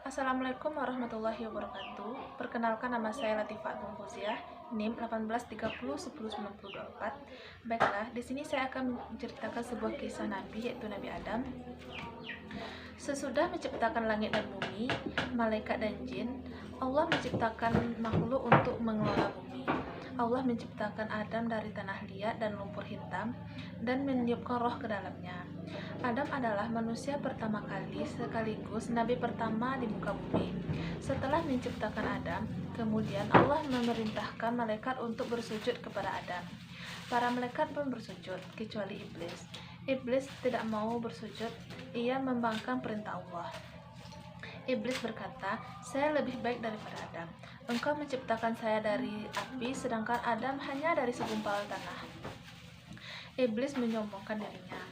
Assalamualaikum warahmatullahi wabarakatuh. Perkenalkan, nama saya Latifah Agung Fauziah, NIM 18301094. Baiklah, di sini saya akan menceritakan sebuah kisah Nabi, yaitu Nabi Adam. Sesudah menciptakan langit dan bumi, malaikat dan jin, Allah menciptakan makhluk untuk mengelola bumi. Allah menciptakan Adam dari tanah liat dan lumpur hitam dan meniupkan roh ke dalamnya. Adam adalah manusia pertama kali sekaligus nabi pertama di muka bumi. Setelah menciptakan Adam, kemudian Allah memerintahkan malaikat untuk bersujud kepada Adam. Para malaikat pun bersujud, kecuali iblis. Iblis tidak mau bersujud, ia membangkang perintah Allah. Iblis berkata, "Saya lebih baik daripada Adam. Engkau menciptakan saya dari api, sedangkan Adam hanya dari segumpal tanah." Iblis menyombongkan dirinya.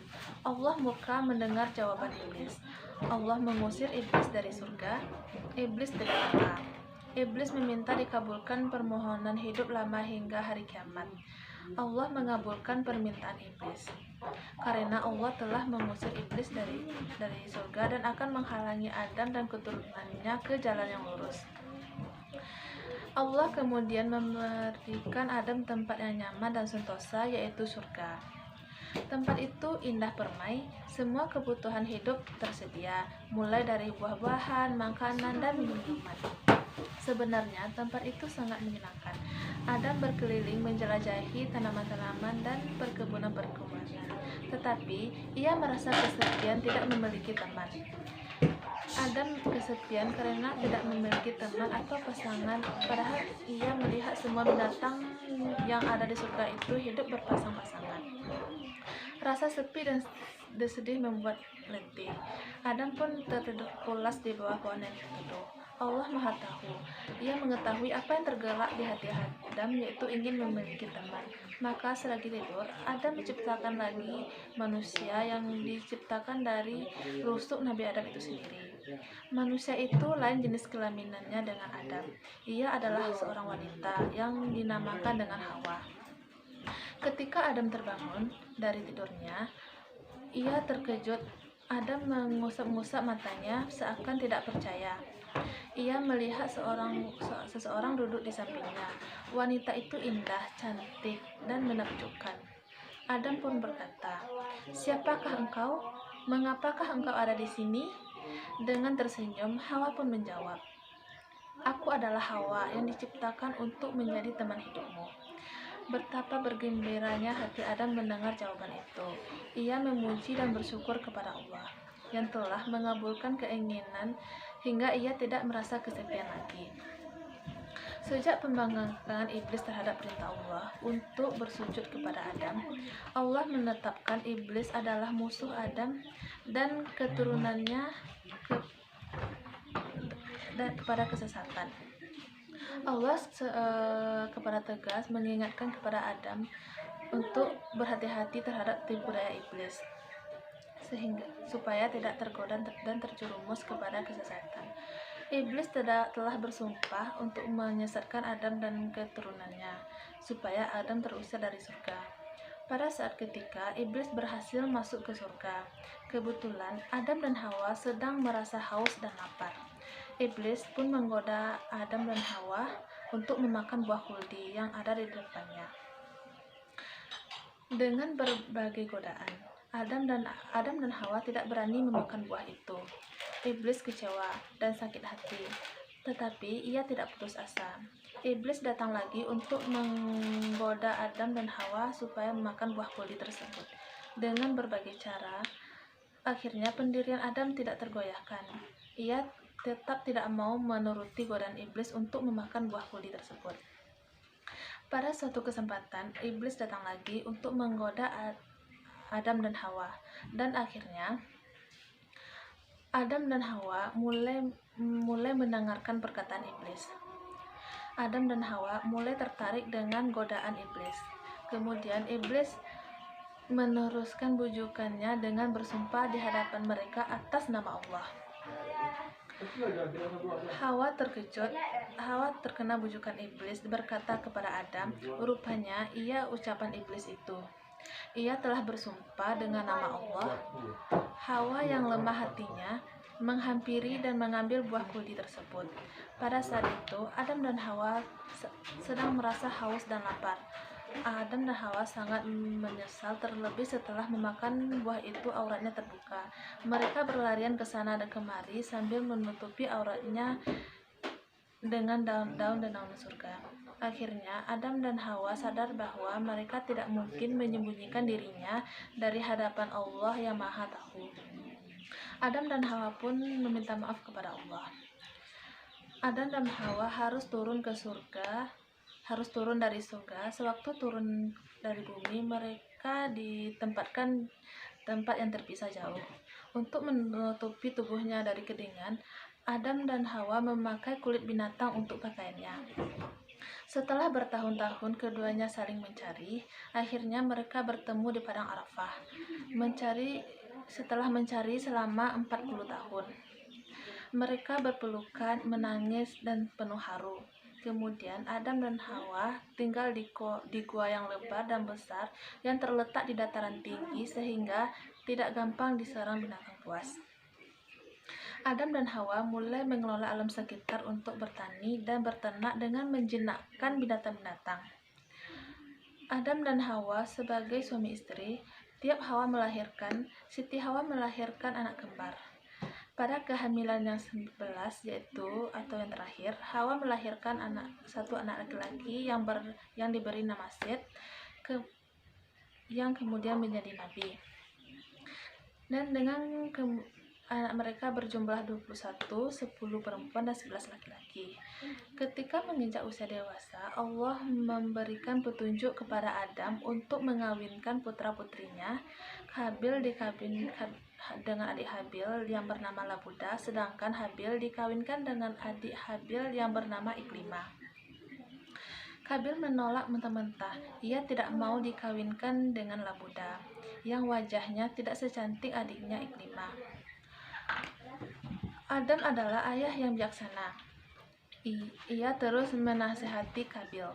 Allah murka mendengar jawaban iblis. Allah mengusir iblis dari surga. Iblis tidak apa. Iblis meminta dikabulkan permohonan hidup lama hingga hari kiamat. Allah mengabulkan permintaan iblis. Karena Allah telah mengusir iblis dari surga dan akan menghalangi Adam dan keturunannya ke jalan yang lurus. Allah kemudian memberikan Adam tempat yang nyaman dan sentosa, yaitu surga. Tempat itu indah permai, semua kebutuhan hidup tersedia, mulai dari buah-buahan, makanan, dan minuman. Sebenarnya tempat itu sangat menyenangkan. Adam berkeliling menjelajahi tanaman-tanaman dan perkebunan-perkebunan, tetapi ia merasa kesepian, tidak memiliki teman. Adam kesepian karena tidak memiliki teman atau pasangan, padahal ia melihat semua binatang yang ada di surga itu hidup berpasang-pasangan. Rasa sepi dan sedih membuat letih. Adam pun tertidur pulas di bawah pohon yang teduh. Allah Maha Tahu. Ia mengetahui apa yang tergerak di hati Adam, yaitu ingin memiliki teman. Maka selagi tidur, Adam menciptakan lagi manusia yang diciptakan dari rusuk Nabi Adam itu sendiri. Manusia itu lain jenis kelaminannya dengan Adam. Ia adalah seorang wanita yang dinamakan dengan Hawa. Ketika Adam terbangun dari tidurnya, ia terkejut. Adam mengusap-ngusap matanya seakan tidak percaya. Ia melihat seseorang duduk di sampingnya. Wanita itu indah, cantik, dan menakjubkan. Adam pun berkata, "Siapakah engkau? Mengapakah engkau ada di sini?" Dengan tersenyum, Hawa pun menjawab, "Aku adalah Hawa yang diciptakan untuk menjadi teman hidupmu." Betapa bergembiranya hati Adam mendengar jawaban itu. Ia memuji dan bersyukur kepada Allah yang telah mengabulkan keinginan hingga ia tidak merasa kesepian lagi. Sejak pembangkangan iblis terhadap perintah Allah untuk bersujud kepada Adam, Allah menetapkan iblis adalah musuh Adam dan keturunannya kepada kesesatan. Allah kepada tegas mengingatkan kepada Adam untuk berhati-hati terhadap tipu daya iblis, supaya tidak tergoda dan terjerumus kepada kesesatan. Iblis telah bersumpah untuk menyesatkan Adam dan keturunannya, supaya Adam terusir dari surga. Pada saat ketika iblis berhasil masuk ke surga, kebetulan Adam dan Hawa sedang merasa haus dan lapar. Iblis pun menggoda Adam dan Hawa untuk memakan buah khuldi yang ada di depannya. Dengan berbagai godaan, Adam dan Hawa tidak berani memakan buah itu. Iblis kecewa dan sakit hati, tetapi ia tidak putus asa. Iblis datang lagi untuk menggoda Adam dan Hawa supaya memakan buah khuldi tersebut. Dengan berbagai cara, akhirnya pendirian Adam tidak tergoyahkan. Ia tetap tidak mau menuruti godaan iblis untuk memakan buah khuldi tersebut. Pada suatu kesempatan, iblis datang lagi untuk menggoda Adam dan Hawa, dan akhirnya Adam dan Hawa mulai mendengarkan perkataan iblis. Adam dan Hawa mulai tertarik dengan godaan iblis. Kemudian iblis meneruskan bujukannya dengan bersumpah di hadapan mereka atas nama Allah. Hawa terkejut. Hawa terkena bujukan iblis, berkata kepada Adam, rupanya ia ucapan iblis itu. Ia telah bersumpah dengan nama Allah. Hawa yang lemah hatinya menghampiri dan mengambil buah kuldi tersebut. Pada saat itu, Adam dan Hawa sedang merasa haus dan lapar. Adam dan Hawa sangat menyesal, terlebih setelah memakan buah itu auratnya terbuka. Mereka berlarian ke sana dan kemari sambil menutupi auratnya dengan daun-daun surga. Akhirnya, Adam dan Hawa sadar bahwa mereka tidak mungkin menyembunyikan dirinya dari hadapan Allah yang Maha Tahu. Adam dan Hawa pun meminta maaf kepada Allah. Adam dan Hawa harus turun dari surga. Sewaktu turun dari bumi, mereka ditempatkan tempat yang terpisah jauh. Untuk menutupi tubuhnya dari kedinginan, Adam dan Hawa memakai kulit binatang untuk pakaiannya. Setelah bertahun-tahun keduanya saling mencari, akhirnya mereka bertemu di padang Arafah. Setelah mencari selama 40 tahun, mereka berpelukan, menangis, dan penuh haru. Kemudian Adam dan Hawa tinggal di gua yang lebar dan besar yang terletak di dataran tinggi sehingga tidak gampang diserang binatang buas. Adam dan Hawa mulai mengelola alam sekitar untuk bertani dan berternak dengan menjinakkan binatang-binatang. Adam dan Hawa sebagai suami istri, tiap Siti Hawa melahirkan anak kembar. Pada kehamilan yang 11, atau yang terakhir, Hawa melahirkan satu anak laki-laki yang diberi nama Set, yang kemudian menjadi nabi. Dan dengan anak mereka berjumlah 21, 10 perempuan dan 11 laki-laki. Ketika menginjak usia dewasa, Allah memberikan petunjuk kepada Adam untuk mengawinkan putra-putrinya. Habil dikawinkan dengan adik Habil yang bernama Labuda, sedangkan Habil dikawinkan dengan adik Habil yang bernama Iklimah. Habil menolak mentah-mentah. Ia tidak mau dikawinkan dengan Labuda, yang wajahnya tidak secantik adiknya Iklimah. Adam adalah ayah yang bijaksana. Ia terus menasihati Habil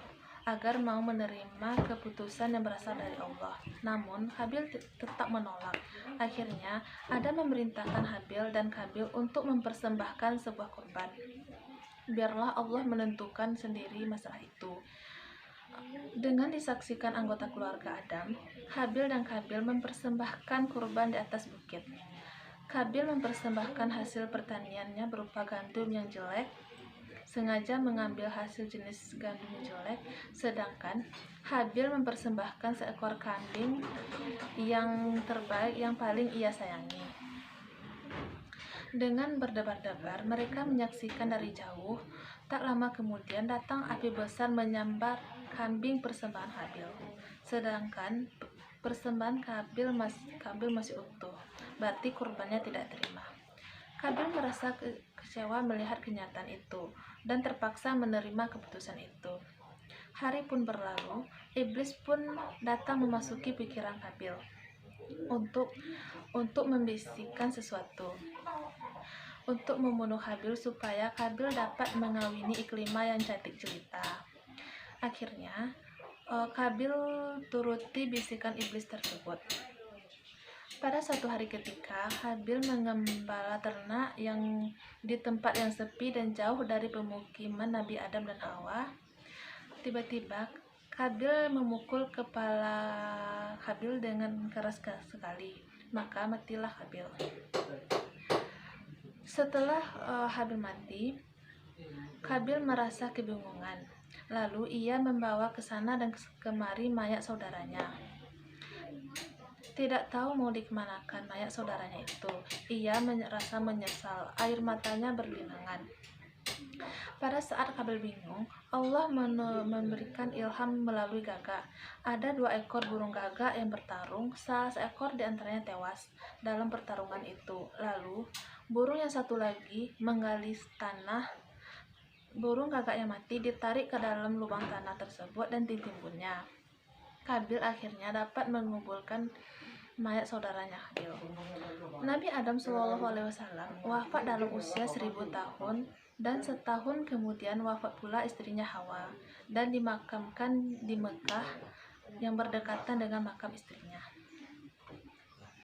agar mau menerima keputusan yang berasal dari Allah. Namun, Habil tetap menolak. Akhirnya, Adam memerintahkan Habil dan Habil untuk mempersembahkan sebuah korban. Biarlah Allah menentukan sendiri masalah itu. Dengan disaksikan anggota keluarga Adam, Habil dan Habil mempersembahkan kurban di atas bukit. Habil mempersembahkan hasil pertaniannya berupa gandum yang jelek, sengaja mengambil hasil jenis gandum yang jelek, sedangkan Habil mempersembahkan seekor kambing yang terbaik yang paling ia sayangi. Dengan berdebar-debar, mereka menyaksikan dari jauh. Tak lama kemudian datang api besar menyambar kambing persembahan Habil, sedangkan persembahan Habil masih utuh, berarti kurbannya tidak terima. Habil merasa kecewa melihat kenyataan itu dan terpaksa menerima keputusan itu. Hari pun berlalu, iblis pun datang memasuki pikiran Habil untuk membisikkan sesuatu, untuk membunuh Habil supaya Habil dapat mengawini Iklimah yang cantik jelita. Akhirnya, Habil turuti bisikan iblis tersebut. Pada suatu hari ketika Habil mengembala ternak yang di tempat yang sepi dan jauh dari pemukiman Nabi Adam dan Hawa, tiba-tiba Habil memukul kepala Habil dengan keras sekali, maka matilah Habil. Setelah Habil mati, Habil merasa kebingungan. Lalu ia membawa ke sana dan kemari mayat saudaranya. Tidak tahu mau dikemanakan mayat saudaranya itu. Ia merasa menyesal, air matanya berlinangan. Pada saat Habil bingung, Allah memberikan ilham melalui gagak. Ada 2 ekor burung gagak yang bertarung, salah seekor di antaranya tewas dalam pertarungan itu. Lalu, burung yang satu lagi menggali tanah. Burung gagak yang mati ditarik ke dalam lubang tanah tersebut dan ditimbunnya. Habil akhirnya dapat mengumpulkan mayat saudaranya Habil. Nabi Adam SAW wafat dalam usia 1000 tahun dan setahun kemudian wafat pula istrinya Hawa dan dimakamkan di Mekah yang berdekatan dengan makam istrinya.